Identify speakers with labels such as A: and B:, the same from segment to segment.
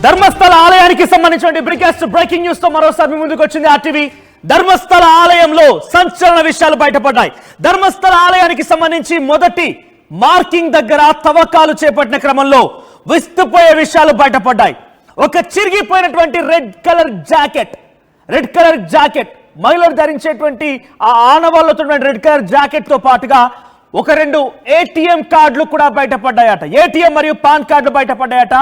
A: ధర్మస్థల ఆలయానికి సంబంధించిన breaking news తో మరోసారి మీ ముందుకు వచ్చింది ఆర్టీవీ. ధర్మస్థల ఆలయంలో సంచలన విషయాలు బయటపడ్డాయి. ధర్మస్థల ఆలయానికి సంబంధించి మొదటి మార్కింగ్ దగ్గర తవ్వకాలు చేపట్టిన క్రమంలో విస్తుపోయే విషయాలు బయటపడ్డాయి. ఒక చిరిగిపోయినటువంటి రెడ్ కలర్ జాకెట్ మహిళలు ధరించేటువంటి ఆ ఆనవాళ్లతో రెడ్ కలర్ జాకెట్ తో పాటుగా ఒక 2 ఏటీఎం కార్డులు కూడా బయటపడ్డాయట. ఏటీఎం మరియు పాన్ కార్డులు బయటపడ్డాయట.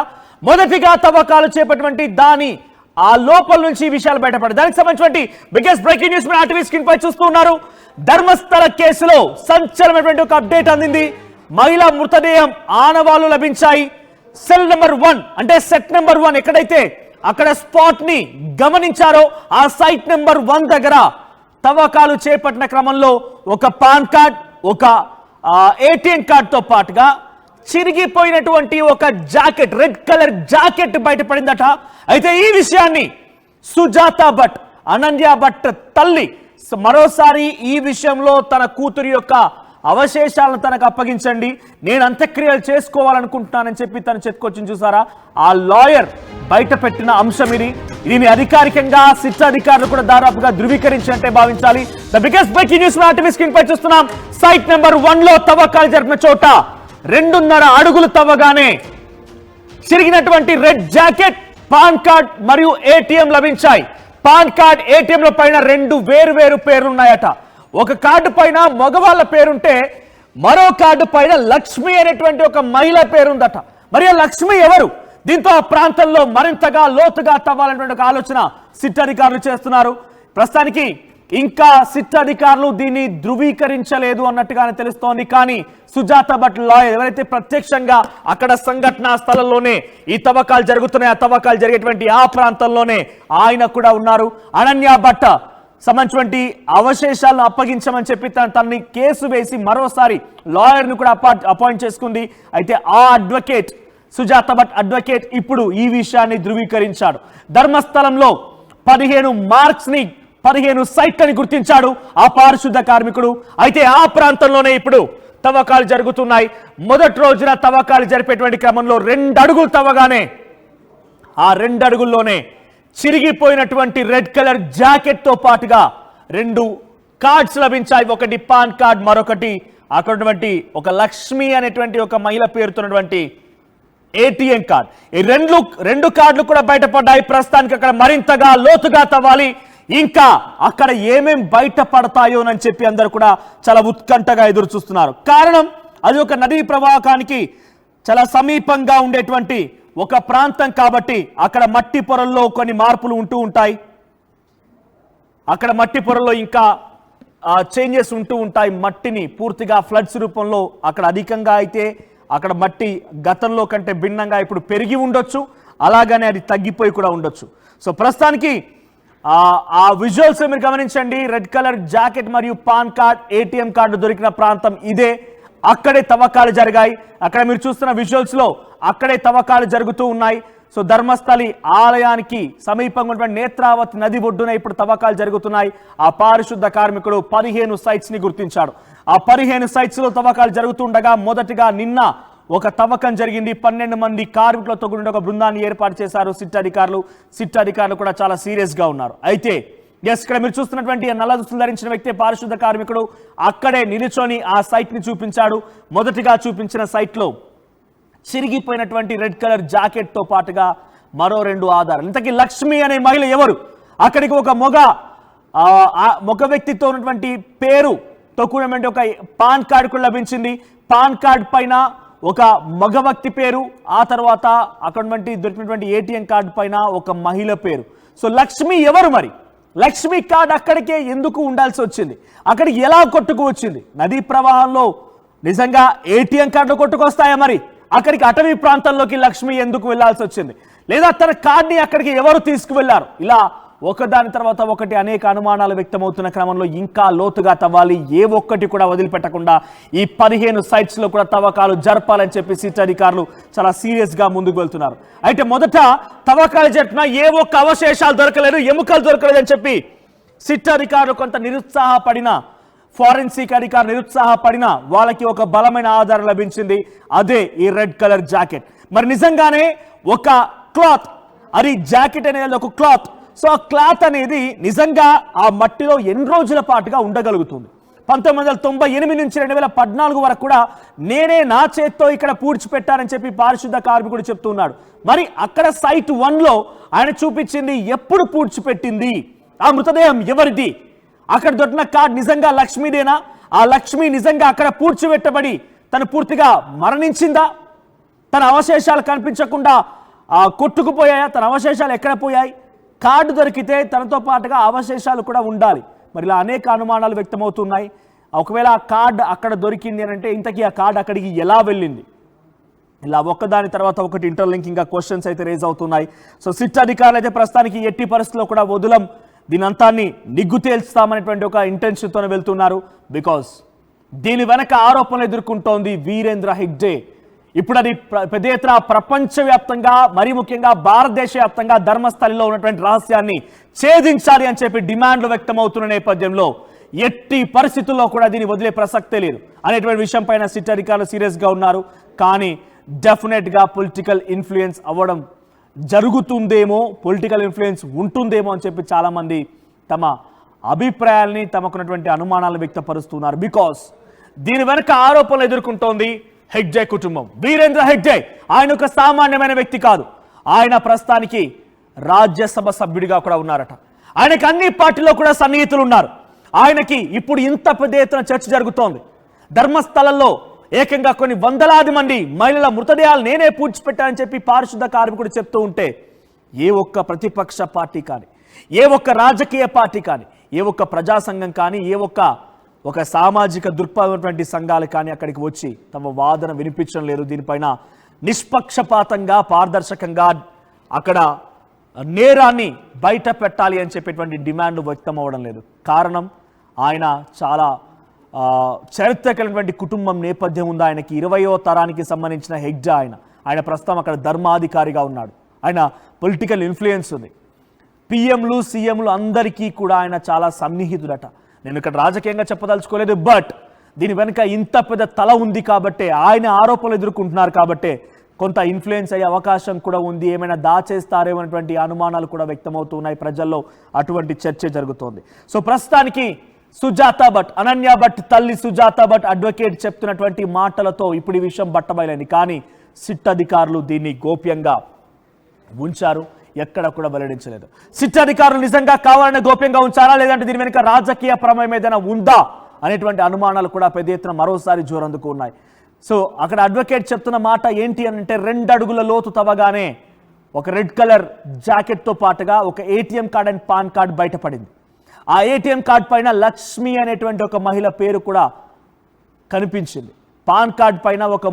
A: మొదటిగా తవ్వకాలు చేపట్టినటువంటి దాని ఆ లోపల నుంచి ఈ విషయాలు బయటపడ్డాయి. దానికి సంబంధించినటువంటి బిగ్గెస్ట్ బ్రేకింగ్ న్యూస్ మీరు ఆర్టీవీ స్క్రీన్ పై చూస్తూ ఉన్నారు. ధర్మస్థల కేసులో సంచలనమైనటువంటి ఒక అప్డేట్ అందింది. మహిళా మృతదేహం ఆనవాళ్లు లభించాయి. సెల్ నెంబర్ 1 అంటే సెట్ నెంబర్ 1 ఎక్కడైతే అక్కడ స్పాట్ ని గమనించారో ఆ సైట్ నెంబర్ 1 దగ్గర తవ్వకాలు చేపట్టిన క్రమంలో ఒక పాన్ కార్డ్, ఒక ఏటీఎం కార్డ్ తో పాటుగా చిరిగిపోయినటువంటి ఒక జాకెట్, రెడ్ కలర్ జాకెట్ బయటపడిందట. అయితే ఈ విషయాన్ని సుజాత భట్, అనన్య భట్ తల్లి మరోసారి ఈ విషయంలో తన కూతురి యొక్క అవశేషాలను తనకు అప్పగించండి, నేను అంత్యక్రియలు చేసుకోవాలనుకుంటున్నానని చెప్పి తను చెప్పుకొచ్చింది. చూసారా, ఆ లాయర్ బయట పెట్టిన అంశం ఇది. దీని అధికారికంగా సిట్ అధికారులు కూడా దాదాపుగా ధృవీకరించినట్టే భావించాలి. The biggest breaking news RTV screen పై చూస్తున్నాం. సైట్ నెంబర్ 1 లో తవ్వకాలు జరిపిన చోట 2.5 అడుగులు తవ్వగానే చిరిగినటువంటి రెడ్ జాకెట్, పాన్ కార్డ్ మరియు ఏటీఎం లభించాయి. పాన్ కార్డ్, ఏటీఎంల పైన 2 వేరు పేర్లున్నాయట. ఒక కార్డు పైన మగవాళ్ళ పేరుంటే మరో కార్డు పైన లక్ష్మి అనేటువంటి ఒక మహిళ పేరుందట. మరి ఆ లక్ష్మి ఎవరు? దీంతో ఆ ప్రాంతంలో మరింతగా లోతుగా తవ్వాలనేటువంటి ఒక ఆలోచన సిట్ అధికారులు చేస్తున్నారు. ప్రస్తుతానికి ఇంకా సిట్ అధికారులు దీన్ని ధృవీకరించలేదు అన్నట్టుగానే తెలుస్తోంది. కానీ సుజాత భట్ లాయర్ ఎవరైతే ప్రత్యక్షంగా అక్కడ సంఘటనా స్థలంలోనే ఈ తవ్వకాలు జరుగుతున్నాయి, ఆ తవ్వకాలు జరిగేటువంటి ఆ ప్రాంతంలోనే ఆయన కూడా ఉన్నారు. అనన్య భట్ సంబంధించినటువంటి అవశేషాలను అప్పగించమని చెప్పి తనని కేసు వేసి మరోసారి లాయర్ను కూడా అపాయింట్ చేసుకుంది. అయితే ఆ అడ్వకేట్, సుజాత భట్ అడ్వకేట్ ఇప్పుడు ఈ విషయాన్ని ధృవీకరించాడు. ధర్మస్థలంలో 15 మార్క్స్ ని 15 సైట్లని గుర్తించాడు ఆ పారిశుద్ధ కార్మికుడు. అయితే ఆ ప్రాంతంలోనే ఇప్పుడు తవ్వకాలు జరుగుతున్నాయి. మొదటి రోజున తవ్వకాలు జరిపేటువంటి క్రమంలో 2 అడుగులు తవ్వగానే ఆ 2 అడుగుల్లోనే చిరిగిపోయినటువంటి రెడ్ కలర్ జాకెట్ తో పాటుగా 2 కార్డ్స్ లభించాయి. ఒకటి పాన్ కార్డ్, మరొకటి అక్కడ ఉన్నటువంటి ఒక లక్ష్మి అనేటువంటి ఒక మహిళ పేరుతున్నటువంటి ఏటీఎం కార్డ్. ఈ రెండు కార్డులు కూడా బయటపడ్డాయి. ప్రస్తుతానికి అక్కడ మరింతగా లోతుగా తవ్వాలి. ఇంకా అక్కడ ఏమేం బయటపడతాయోనని చెప్పి అందరూ కూడా చాలా ఉత్కంఠగా ఎదురు చూస్తున్నారు. కారణం అది ఒక నదీ ప్రవాహానికి చాలా సమీపంగా ఉండేటువంటి ఒక ప్రాంతం కాబట్టి అక్కడ మట్టి పొరల్లో కొన్ని మార్పులు ఉంటూ ఉంటాయి. అక్కడ మట్టి పొరల్లో ఇంకా చేంజెస్ ఉంటూ ఉంటాయి. మట్టిని పూర్తిగా ఫ్లడ్స్ రూపంలో అక్కడ అధికంగా అయితే అక్కడ మట్టి గతంలో కంటే భిన్నంగా ఇప్పుడు పెరిగి ఉండొచ్చు, అలాగనే అది తగ్గిపోయి కూడా ఉండొచ్చు. సో ప్రస్తుతానికి ఆ విజువల్స్ మీరు గమనించండి. రెడ్ కలర్ జాకెట్ మరియు పాన్ కార్డ్, ఏటీఎం కార్డు దొరికిన ప్రాంతం ఇదే. అక్కడే తవ్వకాలు జరిగాయి. అక్కడ మీరు చూస్తున్న విజువల్స్ లో అక్కడే తవ్వకాలు జరుగుతూ ఉన్నాయి. సో ధర్మస్థలి ఆలయానికి సమీపంగా ఉన్నటువంటి నేత్రావతి నది ఒడ్డున ఇప్పుడు తవ్వకాలు జరుగుతున్నాయి. ఆ పారిశుద్ధ కార్మికుడు 15 సైట్స్ ని గుర్తించాడు. ఆ 15 సైట్స్ లో తవ్వకాలు జరుగుతుండగా మొదటిగా నిన్న ఒక తవ్వకం జరిగింది. 12 మంది కార్మికులతో కూడిన ఒక బృందాన్ని ఏర్పాటు చేశారు సిట్ అధికారులు కూడా చాలా సీరియస్ గా ఉన్నారు. అయితే ఇక్కడ మీరు చూస్తున్నటువంటి నల్ల దుస్తులు ధరించిన వ్యక్తి పారిశుద్ధ కార్మికుడు అక్కడే నిలుచొని ఆ సైట్ ని చూపించాడు. మొదటిగా చూపించిన సైట్ లో చిరిగిపోయినటువంటి రెడ్ కలర్ జాకెట్ తో పాటుగా మరో 2 ఆధారాలు. ఇంతకీ లక్ష్మి అనే మహిళ ఎవరు? అక్కడికి ఒక మగ వ్యక్తితో ఉన్నటువంటి పేరుతో కూడినటువంటి ఒక పాన్ కార్డు కూడా లభించింది. పాన్ కార్డ్ పైన ఒక మగ వ్యక్తి పేరు, ఆ తర్వాత అక్కడ దొరికినటువంటి ఏటీఎం కార్డు పైన ఒక మహిళ పేరు. సో లక్ష్మి ఎవరు? మరి లక్ష్మి కార్డ్ అక్కడికే ఎందుకు ఉండాల్సి వచ్చింది? అక్కడికి ఎలా కొట్టుకు వచ్చింది? నదీ ప్రవాహంలో నిజంగా ఏటీఎం కార్డులు కొట్టుకొస్తాయా? మరి అక్కడికి అటవీ ప్రాంతంలోకి లక్ష్మి ఎందుకు వెళ్లాల్సి వచ్చింది? లేదా తన కార్డుని అక్కడికి ఎవరు తీసుకువెళ్లారు? ఇలా ఒకదాని తర్వాత ఒకటి అనేక అనుమానాలు వ్యక్తమవుతున్న క్రమంలో ఇంకా లోతుగా తవ్వాలి. ఏ ఒక్కటి కూడా వదిలిపెట్టకుండా ఈ 15 సైట్స్ లో కూడా తవ్వకాలు జరపాలని చెప్పి సిట్ అధికారులు చాలా సీరియస్ గా ముందుకు వెళ్తున్నారు. అయితే మొదట తవ్వకాలు జరిపిన ఏ ఒక్క అవశేషాలు దొరకలేదు, ఎముకలు దొరకలేదని చెప్పి సిట్ అధికారులు కొంత నిరుత్సాహపడిన, ఫారెన్సిక్ అధికారులు నిరుత్సాహపడిన వాళ్ళకి ఒక బలమైన ఆధారం లభించింది. అదే ఈ రెడ్ కలర్ జాకెట్. మరి నిజంగానే ఒక క్లాత్ అది జాకెట్ అనేది ఒక క్లాత్. సో ఆ క్లాత్ అనేది నిజంగా ఆ మట్టిలో ఎన్ని రోజుల పాటుగా ఉండగలుగుతుంది? 1998 నుంచి 2014 వరకు కూడా నేనే నా చేత్తో ఇక్కడ పూడ్చిపెట్టానని చెప్పి పారిశుద్ధ కార్మికుడు చెప్తున్నాడు. మరి అక్కడ సైట్ 1లో ఆయన చూపించింది ఎప్పుడు పూడ్చిపెట్టింది, ఆ మృతదేహం ఎవరిది, అక్కడ దొరికిన కార్డ్ నిజంగా లక్ష్మీదేనా, ఆ లక్ష్మి నిజంగా అక్కడ పూడ్చిపెట్టబడి తను పూర్తిగా మరణించిందా, తన అవశేషాలు కనిపించకుండా కొట్టుకుపోయాయా, తన అవశేషాలు ఎక్కడ పోయాయి, కార్డు దొరికితే తనతో పాటుగా అవశేషాలు కూడా ఉండాలి. మరి ఇలా అనేక అనుమానాలు వ్యక్తమవుతున్నాయి. ఒకవేళ ఆ కార్డు అక్కడ దొరికింది అని అంటే ఇంతకీ ఆ కార్డు అక్కడికి ఎలా వెళ్ళింది? ఇలా ఒక్కదాని తర్వాత ఒకటి ఇంటర్లింకింగ్ క్వశ్చన్స్ అయితే రేజ్ అవుతున్నాయి. సో సిట్ అధికారులు అయితే ప్రస్తుతానికి ఎట్టి పరిస్థితుల్లో కూడా వదలం, దీని అంతాన్ని నిగ్గు తేల్స్తామనేటువంటి ఒక ఇంటెన్షన్తోనే వెళ్తున్నారు. బికాస్ దీని వెనక ఆరోపణలు ఎదుర్కొంటోంది వీరేంద్ర హెగ్డే. ఇప్పుడు అది పెద్ద ఎత్తున ప్రపంచవ్యాప్తంగా మరీ ముఖ్యంగా భారతదేశ వ్యాప్తంగా ధర్మస్థలిలో ఉన్నటువంటి రహస్యాన్ని ఛేదించాలి అని చెప్పి డిమాండ్లు వ్యక్తమవుతున్న నేపథ్యంలో ఎట్టి పరిస్థితుల్లో కూడా దీన్ని వదిలే ప్రసక్తే లేదు అనేటువంటి విషయం పైన సిట్ అధికారులు సీరియస్గా ఉన్నారు. కానీ డెఫినెట్గా పొలిటికల్ ఇన్ఫ్లుయెన్స్ అవ్వడం జరుగుతుందేమో, పొలిటికల్ ఇన్ఫ్లుయెన్స్ ఉంటుందేమో అని చెప్పి చాలామంది తమ అభిప్రాయాల్ని, తమకున్నటువంటి అనుమానాలను వ్యక్తపరుస్తున్నారు. బికాస్ దీని వెనక ఆరోపణలు ఎదుర్కొంటోంది హెగ్డే కుటుంబం. వీరేంద్ర హెగ్డే ఆయన ఒక సామాన్యమైన వ్యక్తి కాదు. ఆయన ప్రస్తుతానికి రాజ్యసభ సభ్యుడిగా కూడా ఉన్నారట. ఆయనకి అన్ని పార్టీలో కూడా సన్నిహితులు ఉన్నారు. ఆయనకి ఇప్పుడు ఇంత పెద్ద ఎత్తున చర్చ జరుగుతోంది. ధర్మస్థలంలో ఏకంగా కొన్ని వందలాది మంది మహిళల మృతదేహాలు నేనే పూడ్చిపెట్టానని చెప్పి పారిశుద్ధ కార్మికుడు చెప్తూ ఉంటే ఏ ఒక్క ప్రతిపక్ష పార్టీ కానీ, ఏ ఒక్క రాజకీయ పార్టీ కానీ, ఏ ఒక్క ప్రజా సంఘం కానీ, ఏ ఒక సామాజిక దృక్పథమైనటువంటి సంఘాలు కానీ అక్కడికి వచ్చి తమ వాదన వినిపించడం లేదు. దీనిపైన నిష్పక్షపాతంగా, పారదర్శకంగా అక్కడ నేరాన్ని బయట పెట్టాలి అని చెప్పేటువంటి డిమాండ్ వ్యక్తం అవ్వడం లేదు. కారణం ఆయన చాలా చరిత్రకమైనటువంటి కుటుంబం నేపథ్యం ఉంది. ఆయనకి 20వ తరానికి సంబంధించిన హెగ్డే ఆయన ప్రస్తుతం అక్కడ ధర్మాధికారిగా ఉన్నాడు. ఆయన పొలిటికల్ ఇన్ఫ్లుయెన్స్ ఉంది. పిఎంలు సీఎంలు అందరికీ కూడా ఆయన చాలా సన్నిహితుడట. నేను ఇక్కడ రాజకీయంగా చెప్పదలుచుకోలేదు, బట్ దీని వెనుక ఇంత పెద్ద తల ఉంది కాబట్టే, ఆయన ఆరోపణలు ఎదుర్కొంటున్నారు కాబట్టే కొంత ఇన్ఫ్లుయెన్స్ అయ్యే అవకాశం కూడా ఉంది. ఏమైనా దాచేస్తారేమో అనేటువంటి అనుమానాలు కూడా వ్యక్తమవుతున్నాయి ప్రజల్లో. అటువంటి చర్చ జరుగుతోంది. సో ప్రస్తుతానికి సుజాత భట్, అనన్య భట్ తల్లి సుజాత భట్ అడ్వకేట్ చెప్తున్నటువంటి మాటలతో ఇప్పుడు ఈ విషయం బట్టబయలైంది. కానీ సిట్ అధికారులు దీన్ని గోప్యంగా ఉంచారు, ఎక్కడ కూడా వెల్లడించలేదు. సిట్ అధికారులు నిజంగా కావాలని గోప్యంగా ఉంచారా, లేదంటే దీని వెనుక రాజకీయ ప్రమేయం ఏదైనా ఉందా అనేటువంటి అనుమానాలు కూడా పెద్ద ఎత్తున మరోసారి జోరందుకు ఉన్నాయి. సో అక్కడ అడ్వకేట్ చెప్తున్న మాట ఏంటి అని అంటే 2 అడుగుల లోతు తవ్వగానే ఒక రెడ్ కలర్ జాకెట్తో పాటుగా ఒక ATM card and pan card బయటపడింది. ఆ ఏటీఎం కార్డ్ పైన లక్ష్మి అనేటువంటి ఒక మహిళ పేరు కూడా కనిపించింది. పాన్ కార్డ్ పైన ఒక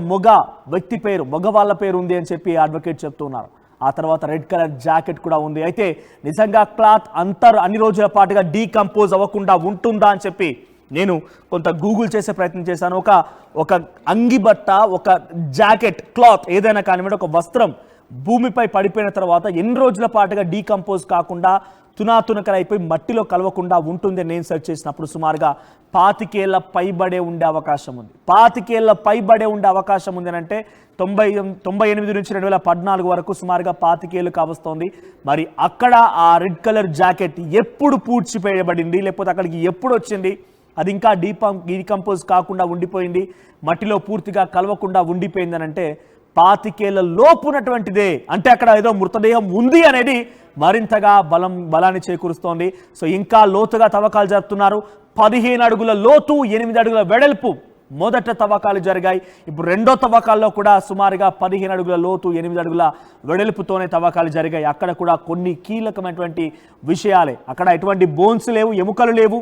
A: వ్యక్తి పేరు, మగవాళ్ళ పేరు ఉంది అని చెప్పి అడ్వకేట్ చెప్తున్నారు. ఆ తర్వాత రెడ్ కలర్ జాకెట్ కూడా ఉంది. అయితే నిజంగా క్లాత్ అన్ని రోజుల పాటుగా డీకంపోజ్ అవ్వకుండా ఉంటుందా అని చెప్పి నేను కొంత గూగుల్ చేసే ప్రయత్నం చేశాను. ఒక అంగి బట్ట, ఒక జాకెట్, క్లాత్ ఏదైనా కానివ్వండి, ఒక వస్త్రం భూమిపై పడిపోయిన తర్వాత ఎన్ని రోజుల పాటుగా డీకంపోజ్ కాకుండా తునాతునకలైపోయి మట్టిలో కలవకుండా ఉంటుంది నేను సెర్చ్ చేసినప్పుడు సుమారుగా 25 ఏళ్ల పైబడే ఉండే అవకాశం ఉంది. 25 ఏళ్ల పైబడే ఉండే అవకాశం ఉంది అని అంటే 98 నుంచి 2014 వరకు సుమారుగా 25 ఏళ్ళు కావస్తోంది. మరి అక్కడ ఆ రెడ్ కలర్ జాకెట్ ఎప్పుడు పూడ్చిపోయబడింది, లేకపోతే అక్కడికి ఎప్పుడు వచ్చింది, అది ఇంకా డీకంపోజ్ కాకుండా ఉండిపోయింది, మట్టిలో పూర్తిగా కలవకుండా ఉండిపోయింది అని అంటే 25 ఏళ్ల లోపునటువంటిదే. అంటే అక్కడ ఏదో మృతదేహం ఉంది అనేది మరింతగా బలాన్ని చేకూరుస్తోంది. సో ఇంకా లోతుగా తవ్వకాలు జరుపుతున్నారు. 15 అడుగుల లోతు, 8 అడుగుల వెడల్పు మొదట తవ్వకాలు జరిగాయి. ఇప్పుడు రెండో తవ్వకాల్లో కూడా సుమారుగా 15 అడుగుల లోతు, 8 అడుగుల వెడల్పుతోనే తవ్వకాలు జరిగాయి. అక్కడ కూడా కొన్ని కీలకమైనటువంటి విషయాలే. అక్కడ ఎటువంటి బోన్స్ లేవు, ఎముకలు లేవు,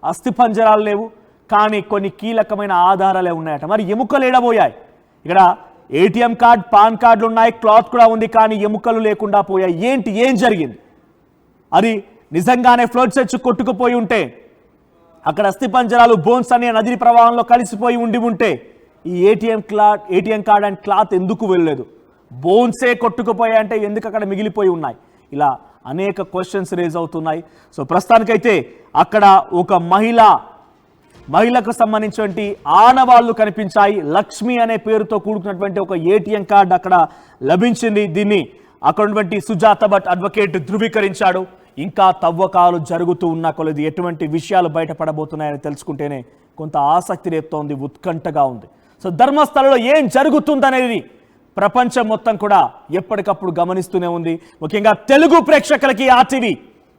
A: అస్థిపంజరాలు లేవు, కానీ కొన్ని కీలకమైన ఆధారాలే ఉన్నాయట. మరి ఎముకలు ఏడబోయాయి? ఇక్కడ ఏటీఎం కార్డ్, పాన్ కార్డులు ఉన్నాయి, క్లాత్ కూడా ఉంది, కానీ ఎముకలు లేకుండా పోయాయి. ఏం జరిగింది? అది నిజంగానే ఫ్లడ్స్ వచ్చి కొట్టుకుపోయి ఉంటే, అక్కడ అస్థిపంజరాలు, బోన్స్ అనే నది ప్రవాహంలో కలిసిపోయి ఉంటే ఈ ఏటీఎం కార్డ్ అండ్ క్లాత్ ఎందుకు వెళ్ళలేదు? బోన్సే కొట్టుకుపోయాయంటే ఎందుకు అక్కడ మిగిలిపోయి ఉన్నాయి? ఇలా అనేక క్వశ్చన్స్ రేజ్ అవుతున్నాయి. సో ప్రస్తుతానికైతే అక్కడ ఒక మహిళకు సంబంధించినటువంటి ఆనవాళ్లు కనిపించాయి. లక్ష్మి అనే పేరుతో కూడుకున్నటువంటి ఒక ఏటీఎం కార్డు అక్కడ లభించింది. దీన్ని అక్కడ ఉన్నటువంటి సుజాత భట్ అడ్వకేట్ ధృవీకరించాడు. ఇంకా తవ్వకాలు జరుగుతూ ఉన్న కొలది ఎటువంటి విషయాలు బయటపడబోతున్నాయని తెలుసుకుంటేనే కొంత ఆసక్తి రేపుతోంది, ఉత్కంఠగా ఉంది. సో ధర్మస్థలంలో ఏం జరుగుతుందనేది ప్రపంచం మొత్తం కూడా ఎప్పటికప్పుడు గమనిస్తూనే ఉంది. ముఖ్యంగా తెలుగు ప్రేక్షకులకి ఆర్టీవీ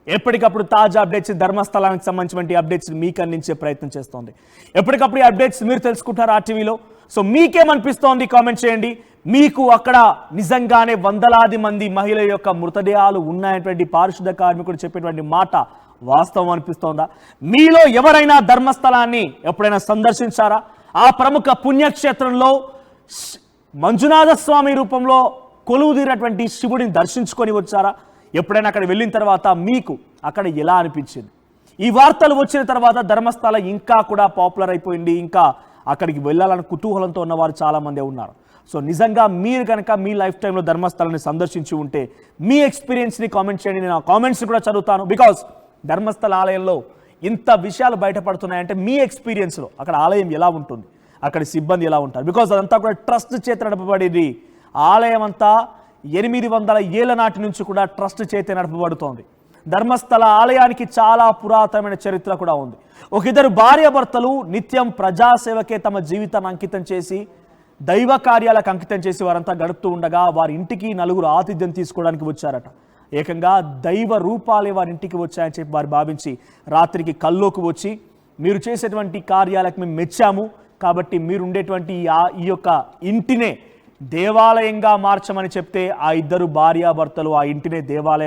A: ఎప్పటికప్పుడు తాజా అప్డేట్స్, ధర్మస్థలానికి సంబంధించిన అప్డేట్స్ మీకు అందించే ప్రయత్నం చేస్తోంది. ఎప్పటికప్పుడు ఈ అప్డేట్స్ మీరు తెలుసుకుంటారు ఆర్టీవీలో. సో మీకేమనిపిస్తోంది కామెంట్ చేయండి. మీకు అక్కడ నిజంగానే వందలాది మంది మహిళల యొక్క మృతదేహాలు ఉన్నాయనేటువంటి పారిశుద్ధ కార్మికుడు చెప్పేటువంటి మాట వాస్తవం అనిపిస్తోందా? మీలో ఎవరైనా ధర్మస్థలాన్ని ఎప్పుడైనా సందర్శించారా? ఆ ప్రముఖ పుణ్యక్షేత్రంలో మంజునాథ స్వామి రూపంలో కొలువుదీరినటువంటి శివుడిని దర్శించుకొని వచ్చారా? ఎప్పుడైనా అక్కడ వెళ్ళిన తర్వాత మీకు అక్కడ ఎలా అనిపించింది? ఈ వార్తలు వచ్చిన తర్వాత ధర్మస్థల ఇంకా కూడా పాపులర్ అయిపోయింది. ఇంకా అక్కడికి వెళ్ళాలని కుతూహలంతో ఉన్నవారు చాలామంది ఉన్నారు. సో నిజంగా మీరు కనుక మీ లైఫ్ టైంలో ధర్మస్థలాన్ని సందర్శించి ఉంటే మీ ఎక్స్పీరియన్స్ని కామెంట్ చేయండి. నేను ఆ కామెంట్స్ కూడా చదువుతాను. బికాస్ ధర్మస్థల ఆలయంలో ఇంత విషయాలు బయటపడుతున్నాయంటే మీ ఎక్స్పీరియన్స్లో అక్కడ ఆలయం ఎలా ఉంటుంది, అక్కడ సిబ్బంది ఎలా ఉంటారు? బికాజ్ అదంతా కూడా ట్రస్ట్ చేత నడపబడేది. ఆలయం అంతా 800 ఏళ్ల నాటి నుంచి కూడా ట్రస్ట్ చేత నడపబడుతోంది. ధర్మస్థల ఆలయానికి చాలా పురాతనమైన చరిత్ర కూడా ఉంది. ఒక ఇద్దరు భార్యాభర్తలు నిత్యం ప్రజాసేవకే తమ జీవితాన్ని అంకితం చేసి, దైవ కార్యాలకు అంకితం చేసి వారంతా గడుపుతూ ఉండగా వారి ఇంటికి నలుగురు ఆతిథ్యం తీసుకోవడానికి వచ్చారట. ఏకంగా దైవ రూపాలే వారి ఇంటికి వచ్చాయని చెప్పి వారు భావించి రాత్రికి కల్లోకి వచ్చి, మీరు చేసేటువంటి కార్యాలకు మేము మెచ్చాము కాబట్టి మీరు ఉండేటువంటి ఈ యొక్క ఇంటినే దేవాలయంగా మార్చమని చెప్తే ఆ ఇద్దరు భార్యాభర్తలు ఆ ఇంటినే దేవాలయం